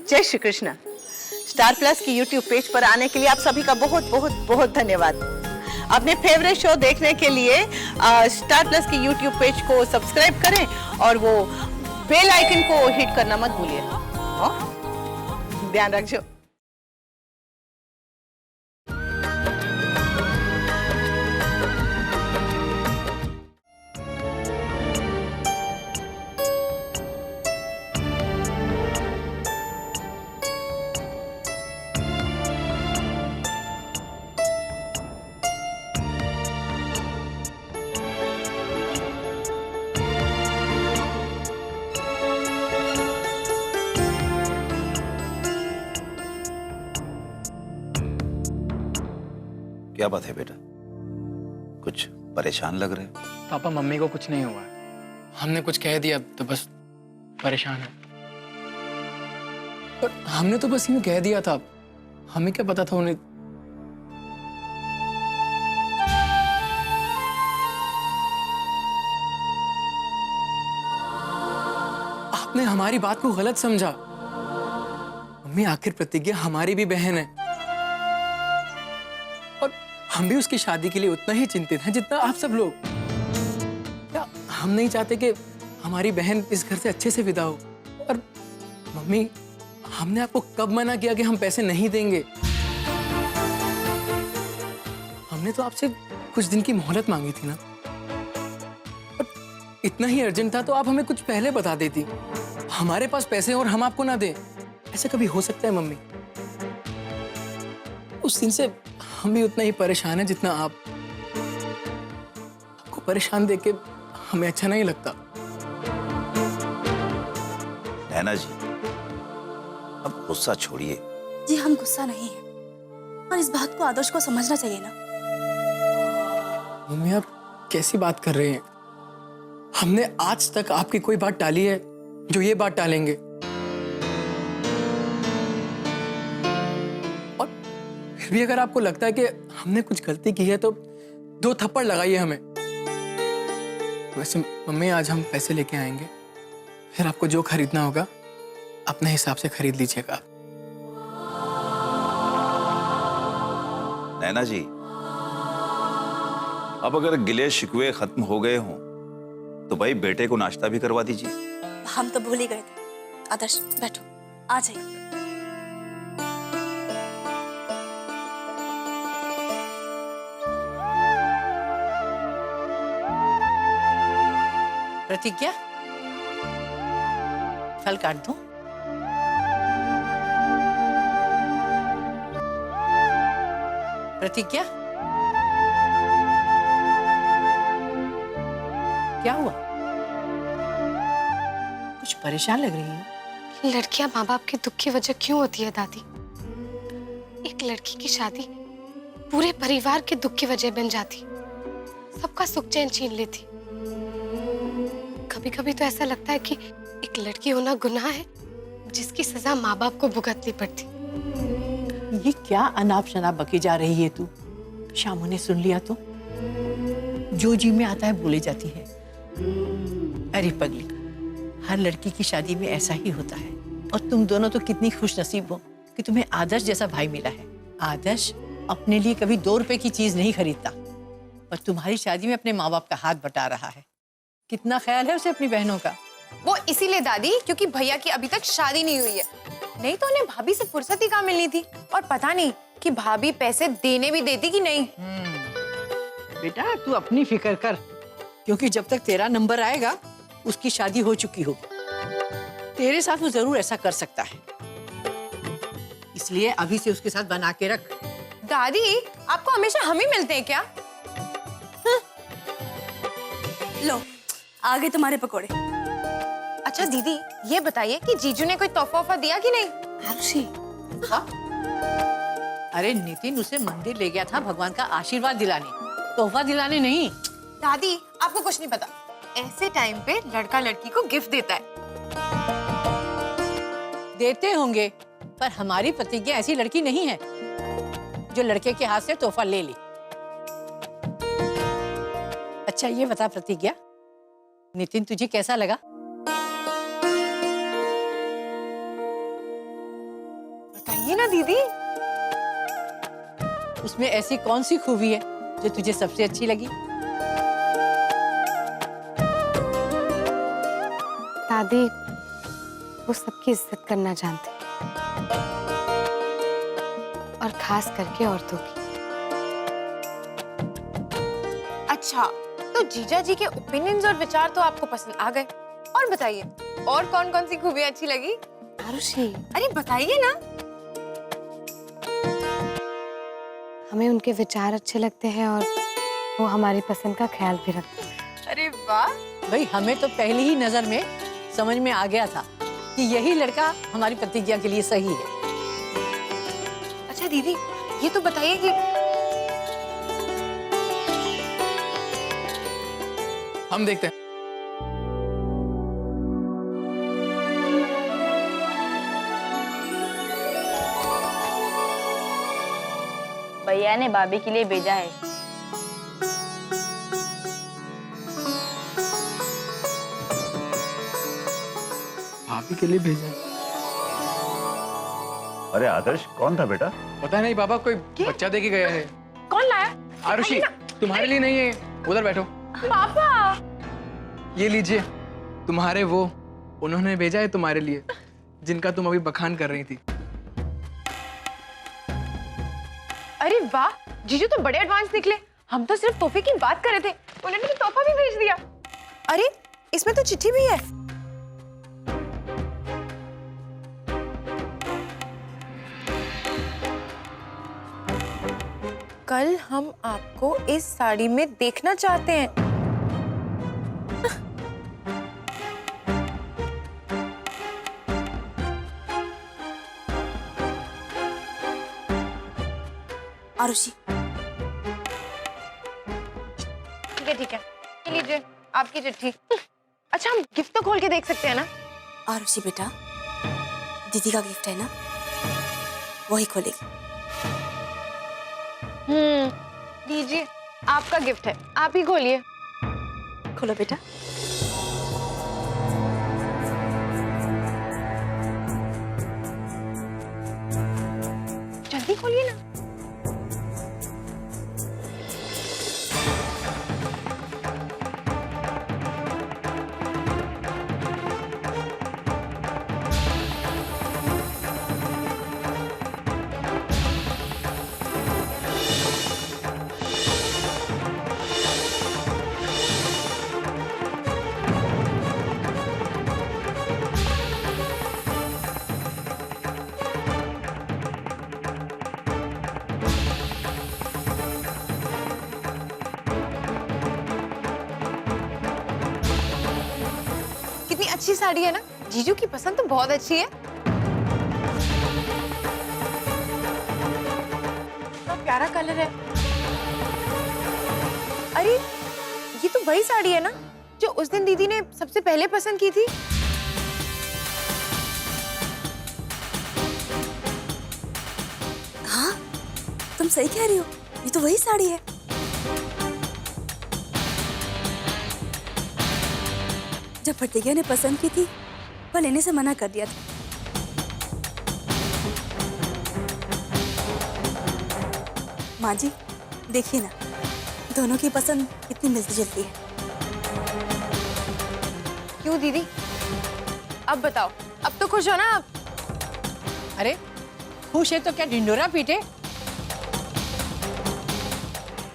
जय Shri Krishna. Star plus की YouTube page पर आने के लिए आप सभी का बहुत बहुत बहुत धन्यवाद। अपने फेवरेट शो देखने के लिए स्टार प्लस की यूट्यूब पेज को सब्सक्राइब करें और वो बेल आइकन को हिट करना मत भूलिए। ध्यान रखिए। क्या बात है बेटा, कुछ परेशान लग रहे हो? पापा मम्मी को कुछ नहीं हुआ है, हमने कुछ कह दिया तो बस परेशान है। पर हमने तो बस यूं कह दिया था, हमें क्या पता था उन्हें। आपने हमारी बात को गलत समझा। मम्मी आखिर प्रतिज्ञा हमारी भी बहन है और हम भी उसकी शादी के लिए उतना ही चिंतित हैं जितना आप सब लोग। क्या हम नहीं चाहते कि हमारी बहन इस घर से अच्छे से विदा हो? और मम्मी, हमने आपको कब मना किया कि हम पैसे नहीं देंगे? हमने तो आपसे कुछ दिन की मोहलत मांगी थी ना। और इतना ही अर्जेंट था तो आप हमें कुछ पहले बता देती। हमारे पास पैसे और हम आपको ना दें, ऐसे कभी हो सकता है मम्मी? उस दिन से हम भी उतना ही परेशान हैं जितना आप। आपको परेशान देख के हमें अच्छा नहीं लगता। नैना जी, अब गुस्सा छोड़िए। जी हम गुस्सा नहीं है, और इस बात को आदर्श को समझना चाहिए ना। मम्मी, आप कैसी बात कर रहे हैं? हमने आज तक आपकी कोई बात टाली है जो ये बात टालेंगे? और फिर भी अगर आपको लगता है कि हमने कुछ गलती की है तो 2 थप्पड़ लगाइए हमें। वैसे मम्मी, आज हम पैसे लेके आएंगे, फिर आपको जो खरीदना होगा अपने हिसाब से खरीद लीजिएगा। नैना जी, अब अगर गिले शिकवे खत्म हो गए हों तो भाई बेटे को नाश्ता भी करवा दीजिए। हम तो भूल ही गए थे। आदर्श बैठो, आ जाइए। प्रतिज्ञा, फल काट दो। प्रतिज्ञा, क्या हुआ? कुछ परेशान लग रही है। लड़कियां माँ बाप के दुख की वजह क्यों होती है दादी? एक लड़की की शादी पूरे परिवार के दुख की वजह बन जाती, सबका सुख चैन छीन लेती। कभी कभी तो ऐसा लगता है कि एक लड़की होना गुनाह है जिसकी सजा माँ बाप को भुगतनी पड़ती। ये क्या अनाप शनाप बकी जा रही है तू? शामू ने सुन लिया तो जो जी में आता है बोले जाती है। अरे पगली, हर लड़की की शादी में ऐसा ही होता है। और तुम दोनों तो कितनी खुश नसीब हो कि तुम्हें आदर्श जैसा भाई मिला है। आदर्श अपने लिए कभी 2 रुपए की चीज नहीं खरीदता और तुम्हारी शादी में अपने माँ बाप का हाथ बटा रहा है। कितना ख्याल है उसे अपनी बहनों का। वो इसीलिए दादी क्योंकि भैया की अभी तक शादी नहीं हुई है, नहीं तो उन्हें भाभी से फुर्सत ही कहाँ मिलनी थी। और पता नहीं कि भाभी पैसे देने भी देती कि नहीं। बेटा तू अपनी फिक्र कर, क्योंकि जब तक तेरा नंबर आएगा उसकी शादी हो चुकी होगी। तेरे साथ वो जरूर ऐसा कर सकता है, इसलिए अभी से उसके साथ बना के रख। दादी, आपको हमेशा हम ही मिलते हैं क्या? लो, आ गए तुम्हारे पकोड़े। अच्छा दीदी, ये बताइए कि जीजू ने कोई तोहफा दिया कि नहीं? आरुषि, अरे नितिन उसे मंदिर ले गया था भगवान का आशीर्वाद दिलाने, तोहफा दिलाने नहीं। दादी, आपको कुछ नहीं पता, ऐसे टाइम पे लड़का लड़की को गिफ्ट देता है। देते होंगे, पर हमारी प्रतिज्ञा ऐसी लड़की नहीं है जो लड़के के हाथ से तोहफा ले ली। अच्छा ये बता प्रतिज्ञा, नितिन तुझे कैसा लगा? बताइए ना दीदी। उसमें ऐसी कौन सी खूबी है जो तुझे सबसे अच्छी लगी? दादी वो सबकी इज्जत करना जानते हैं, और खास करके औरतों की। अच्छा, तो जीजा जी के ओपिनियंस और विचार तो आपको पसंद आ गए। और बताइए, और कौन कौन सी खूबियां अच्छी लगी? आरुषि, अरे बताइए ना। हमें उनके विचार अच्छे लगते हैं और वो हमारी पसंद का ख्याल भी रखते हैं। अरे वाह। भाई हमें तो पहली ही नजर में समझ में आ गया था कि यही लड़का हमारी प्रतिज्ञा के लिए सही है। अच्छा दीदी, ये तो बताइए कि हम देखते हैं। भैया ने भाभी के लिए भेजा है। भाभी के लिए भेजा है। अरे आदर्श, कौन था बेटा? पता नहीं बाबा, कोई बच्चा दे के गया है। कौन लाया? आरुषि, तुम्हारे लिए नहीं है, उधर बैठो। पापा। ये लीजिए, तुम्हारे वो, उन्होंने भेजा है तुम्हारे लिए, जिनका तुम अभी बखान कर रही थी। अरे वाह, जीजू तो बड़े एडवांस निकले। हम तो सिर्फ तोहफे की बात कर रहे थे, उन्होंने तो तोहफा भी भेज दिया। अरे इसमें तो चिट्ठी भी है। कल हम आपको इस साड़ी में देखना चाहते हैं। आरुषि, ठीक है ठीक है, ये लीजिए आपकी चिट्ठी। अच्छा, हम गिफ्ट तो खोल के देख सकते हैं ना? आरुषि बेटा, दीदी का गिफ्ट है ना, वही खोलेगी। लीजिए, आपका गिफ्ट है, आप ही खोलिए। खोलो बेटा। जल्दी खोलिए ना। कितनी अच्छी साड़ी है ना, जीजू की पसंद तो बहुत अच्छी है। तो प्यारा कलर है। अरे ये तो वही साड़ी है ना जो उस दिन दीदी ने सबसे पहले पसंद की थी। हाँ, तुम सही कह रही हो, ये तो वही साड़ी है। जब प्रतिज्ञा ने पसंद की थी, वो लेने से मना कर दिया था। माँ जी, देखिए ना, दोनों की पसंद कितनी मिलती जुलती है। क्यों दीदी, अब बताओ, अब तो खुश हो ना आप? अरे खुश है तो क्या ढिंडोरा पीटे?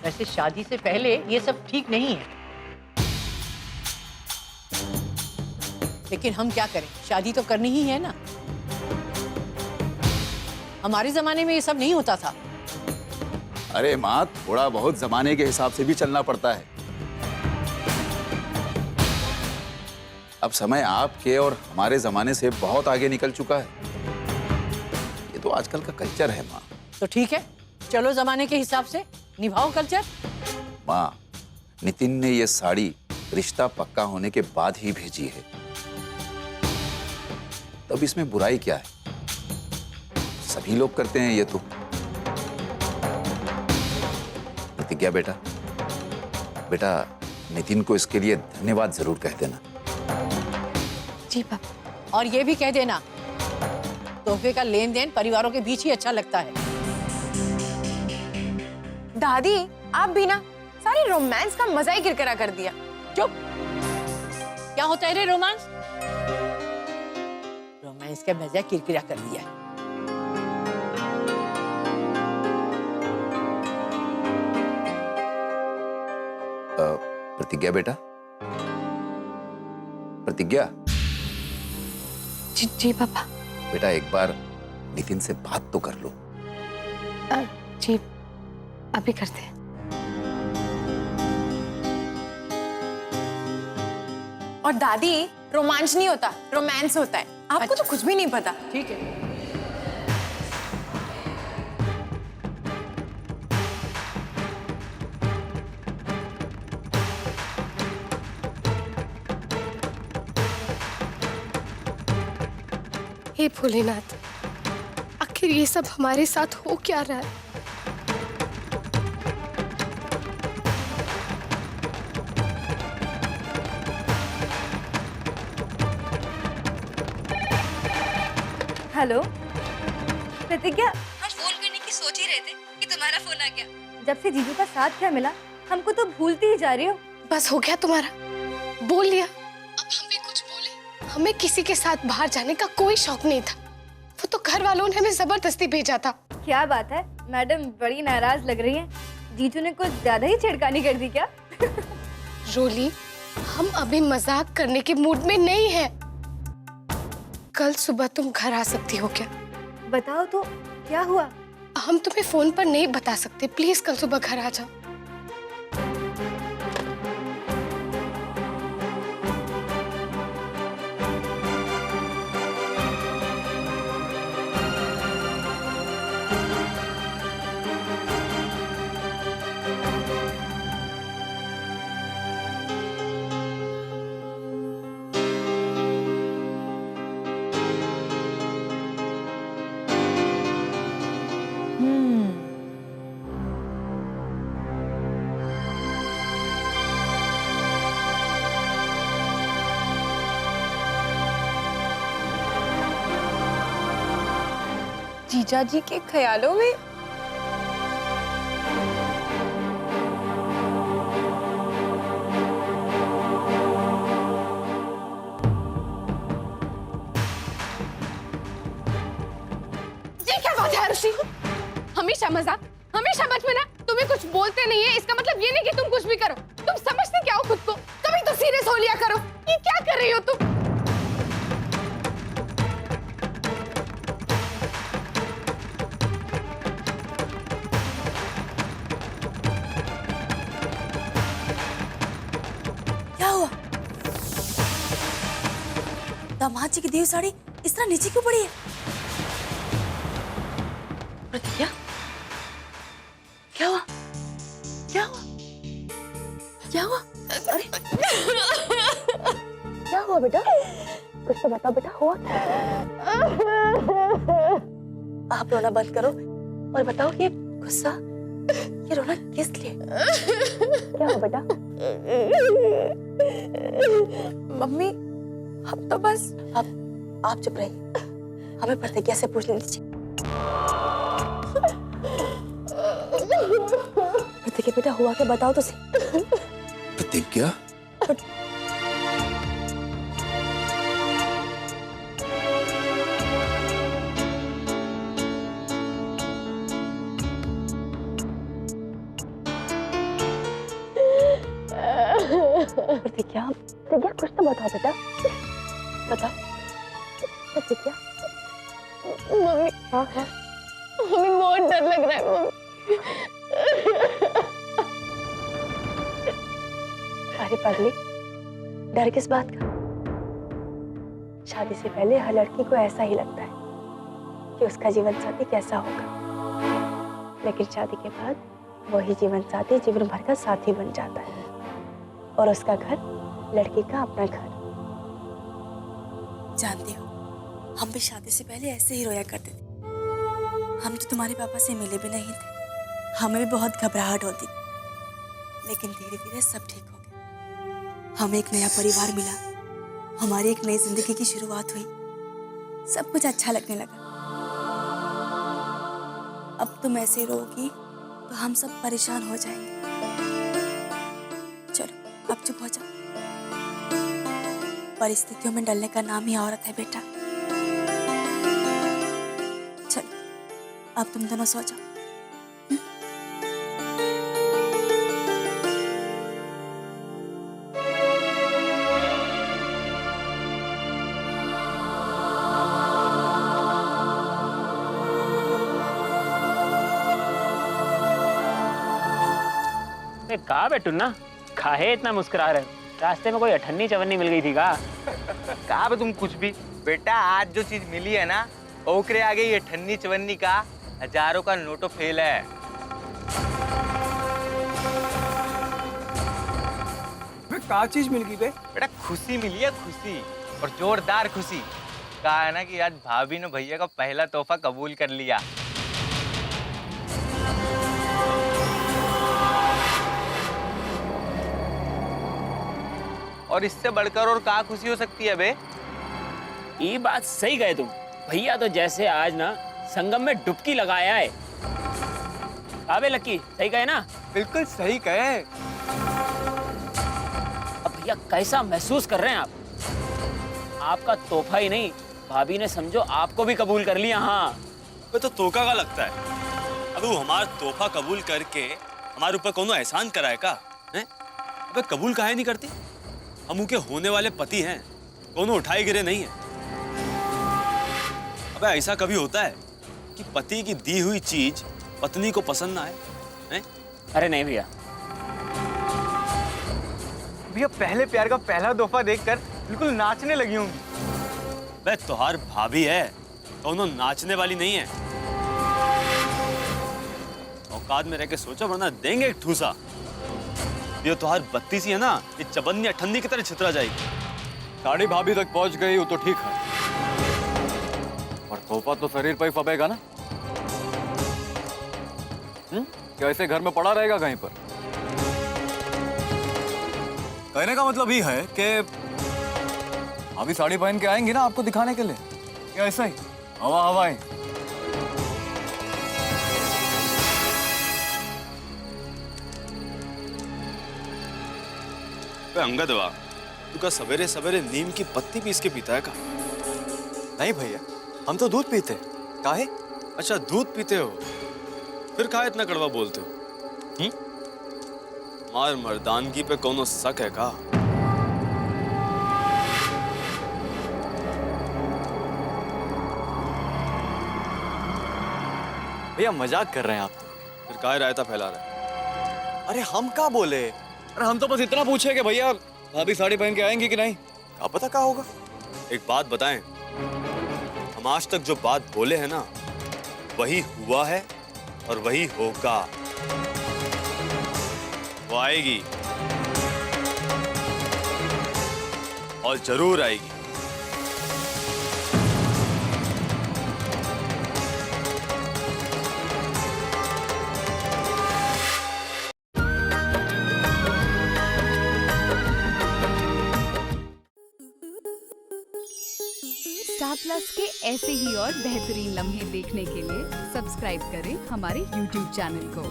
वैसे शादी से पहले ये सब ठीक नहीं है, लेकिन हम क्या करें, शादी तो करनी ही है ना। हमारे जमाने में ये सब नहीं होता था। अरे माँ, थोड़ा बहुत जमाने के हिसाब से भी चलना पड़ता है। अब समय आपके और हमारे जमाने से बहुत आगे निकल चुका है। ये तो आजकल का कल्चर है माँ। तो ठीक है, चलो जमाने के हिसाब से निभाओ कल्चर। माँ, नितिन ने ये साड़ी रिश्ता पक्का होने के बाद ही भेजी है, तब इसमें बुराई क्या है? सभी लोग करते हैं ये तो। प्रतिज्ञा बेटा, बेटा नितिन को इसके लिए धन्यवाद जरूर कह देना। जी पापा। और ये भी कह देना तोहफे का लेन देन परिवारों के बीच ही अच्छा लगता है। दादी आप भी ना सारी रोमांस का मजा ही किरकिरा कर दिया। चुप। क्या होता है रे रोमांस? रोमांस का मजा किरकिरा कर दिया। प्रतिज्ञा बेटा, प्रतिज्ञा। जी जी पापा। बेटा एक बार नितिन से बात तो कर लो। जी अभी करते हैं। और दादी रोमांस नहीं होता, रोमांस होता है। आपको तो कुछ भी नहीं पता। ठीक है। हे भोलेनाथ, आखिर ये सब हमारे साथ हो क्या रहा है? हेलो प्रतिज्ञा, हम फोन करने की सोच ही रहे थे कि तुम्हारा फोन आ गया। जब से जीजू का साथ क्या मिला, हमको तो भूलती ही जा रही हो। बस हो गया तुम्हारा, बोल लिया। अब हम भी कुछ बोले? हमें किसी के साथ बाहर जाने का कोई शौक नहीं था। वो तो घर वालों ने हमें जबरदस्ती भेजा था। क्या बात है, मैडम बड़ी नाराज लग रही हैं। जीजू ने कुछ ज्यादा ही छिड़कानी कर दी क्या? रोली, हम अभी मजाक करने के मूड में नहीं है। कल सुबह तुम घर आ सकती हो क्या? बताओ तो क्या हुआ? हम तुम्हें फोन पर नहीं बता सकते, प्लीज कल सुबह घर आ जाओ। जीजा जी के ख्यालों में ये क्या बात है आरुषि? हमेशा मजाक, हमेशा बचपना। तुम्हें कुछ बोलते नहीं है, इसका मतलब ये नहीं कि तुम कुछ भी करो। तुम समझते क्या हो खुद को? कभी तो सीरियस हो लिया करो। ये क्या कर रही हो तुम? क्या हुआ? दामाद जी की देव साड़ी इस तरह नीचे क्यों पड़ी है? प्रतिज्ञा, क्या हुआ? क्या हुआ? क्या हुआ? अरे क्या हुआ बेटा? कुछ तो बताओ बेटा, हुआ क्या? आप रोना बंद करो और बताओ कि गुस्सा, ये रोना किस लिए? क्या हुआ बेटा? मम्मी, हम तो बस आप चुप रहिए, हमें प्रतिज्ञा से पूछ लेनी चाहिए। प्रतिज्ञा बेटा, हुआ क्या, बताओ तो सही। प्रतिज्ञा, प्रतिज्ञा, प्रतिज्ञा कुछ तो बताओ बेटा, बताओ प्रतिज्ञा। मम्मी, हाँ हाँ, हमें बहुत डर लग रहा है मम्मी। अरे पगली, डर किस बात का? शादी से पहले हर लड़की को ऐसा ही लगता है कि उसका जीवन साथी कैसा होगा, लेकिन शादी के बाद वही जीवन साथी जीवन भर का साथी बन जाता है और उसका घर लड़की का अपना घर। जानती हो, हम भी शादी से पहले ऐसे ही रोया करते थे। हम तो तुम्हारे पापा से मिले भी नहीं थे, हमें भी बहुत घबराहट होती, लेकिन धीरे धीरे सब ठीक हो गया। हमें एक नया परिवार मिला, हमारी एक नई जिंदगी की शुरुआत हुई, सब कुछ अच्छा लगने लगा। अब तुम ऐसे रहोगी तो हम सब परेशान हो जाएंगे। चलो अब चुप हो जाओ। परिस्थितियों में डरने का नाम ही औरत है बेटा। चलो अब तुम दोनों सो जाओ। कहा बेटू ना काहे इतना मुस्कुरा रहे हो? रास्ते में कोई अठन्नी चवन्नी मिल गई थी का? कहा बे तुम कुछ भी। बेटा आज जो चीज मिली है ना, ओकरे आगे ये ठन्नी चवन्नी का हजारों का नोटो फेल है। क्या चीज मिल गई बे? बेटा खुशी मिली है, खुशी, और जोरदार खुशी। कहा है ना कि आज भाभी ने भैया का पहला तोहफा कबूल कर लिया। और इससे बढ़कर और क्या खुशी हो सकती है बे? ये बात सही कहे तुम। भैया तो जैसे आज ना संगम में डुबकी लगाया है। अबे लक्की सही कहे ना? बिल्कुल सही कहे। अब भैया कैसा महसूस कर रहे हैं आप? आपका तोहफा ही नहीं, भाभी ने समझो आपको भी कबूल कर लिया। हाँ तो तोका का लगता है। अब वो हमारा तोहफा कबूल करके हमारे ऊपर कोनो एहसान कराए का है? अबे कबूल काहे नहीं करती? हम उनके होने वाले पति हैं, कोनो उठाए गिरे नहीं है। अबे ऐसा कभी होता है कि पति की दी हुई चीज पत्नी को पसंद ना आए? हैं? अरे नहीं भैया, भैया पहले प्यार का पहला तोहफा देखकर बिल्कुल नाचने लगी होंगी। बे तोहार भाभी है, कोनो नाचने वाली नहीं है। औकात में रह के सोचो वरना देंगे एक ठूसा। ये तोहार बत्ती सी है ना, ये चबन्नी अठन्नी की तरह छितरा जाएगी। साड़ी भाभी तक पहुंच गई वो तो ठीक है, और तोहफा तो शरीर पर ही फबेगा ना। क्या ऐसे घर में पड़ा रहेगा कहीं पर? कहने का मतलब ये है कि अभी साड़ी पहन के आएंगी ना आपको दिखाने के लिए, या ऐसा ही हवा हवाएं? अंगद वाह, तू का सवेरे सवेरे नीम की पत्ती पीस के पीता है का? नहीं भैया, हम तो दूध पीते। काहे? अच्छा दूध पीते हो, फिर काहे इतना कड़वा बोलते हो? मार मर्दानगी पे कोनो शक है का? भैया मजाक कर रहे हैं आप तो। फिर काहे रायता फैला रहे? अरे हम क्या बोले? अरे हम तो बस इतना पूछे कि भैया भाभी साड़ी पहन के आएंगी कि नहीं। क्या पता क्या होगा। एक बात बताएं, हम आज तक जो बात बोले हैं ना, वही हुआ है और वही होगा। वो आएगी और जरूर आएगी। स्टार प्लस के ऐसे ही और बेहतरीन लम्हे देखने के लिए सब्सक्राइब करें हमारे YouTube चैनल को।